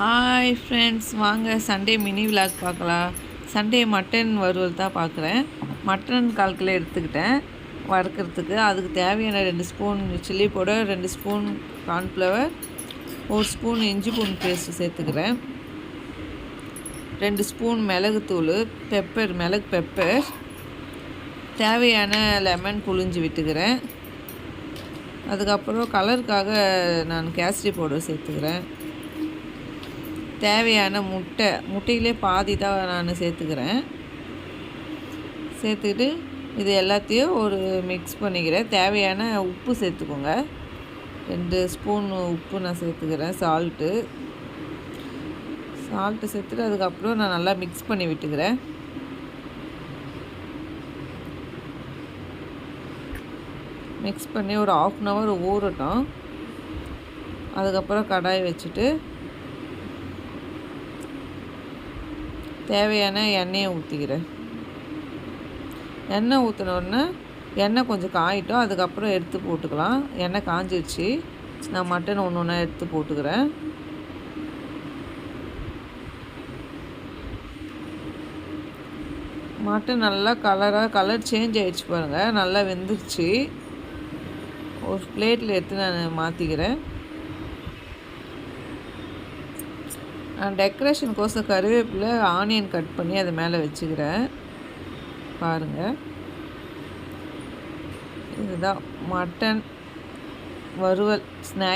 Hi friends, வாங்க Sunday mini vlog பார்க்கலாம். Sunday mutton வறுவல் தான் பார்க்குறேன். மட்டன் 1/4 கிலோ எடுத்துக்கிட்டேன் வறுக்கிறதுக்கு. அதுக்கு தேவையான 2 spoon chilli powder, 2 spoon cornflour, 1 spoon இஞ்சி பூண்டு பேஸ்ட்டு சேர்த்துக்கிறேன், 2 ஸ்பூன் மிளகுத்தூள், மிளகு பெப்பர், தேவையான லெமன் புழிஞ்சு விட்டுக்கிறேன். அதுக்கப்புறம் கலருக்காக நான் கேசரி பவுடர் சேர்த்துக்கிறேன். தேவையான முட்டையிலே பாதி தான் நான் சேர்த்துக்கிறேன். சேர்த்துக்கிட்டு இது எல்லாத்தையும் ஒரு மிக்ஸ் பண்ணிக்கிறேன். தேவையான உப்பு சேர்த்துக்கோங்க. 2 ஸ்பூன் உப்பு நான் சேர்த்துக்கிறேன். சால்ட்டு சேர்த்துட்டு அதுக்கப்புறம் நான் நல்லா மிக்ஸ் பண்ணி விட்டுக்கிறேன். மிக்ஸ் பண்ணி ஒரு 1/2 அன் ஹவர் ஊறட்டும். அதுக்கப்புறம் கடாய் வச்சுட்டு தேவையான எண்ணெயை ஊற்றிக்கிறேன். எண்ணெய் ஊற்றினோடனே எண்ணெய் கொஞ்சம் காயிட்டும். அதுக்கப்புறம் எடுத்து போட்டுக்கலாம். எண்ணெய் காஞ்சிடுச்சு. நான் மட்டன் ஒன்று ஒன்றா எடுத்து போட்டுக்கிறேன். மட்டன் நல்லா கலர் சேஞ்ச் ஆகிடுச்சு பாருங்கள். நல்லா வெந்துருச்சு. ஒரு பிளேட்டில் எடுத்து நான் மாற்றிக்கிறேன். டெக்கரேஷனுக்கோசம் கருவேப்பிலை, ஆனியன் கட் பண்ணி அது மேலே வச்சுக்கிறேன். பாருங்கள், இதுதான் மட்டன் வறுவல் ஸ்நாக்ஸ்.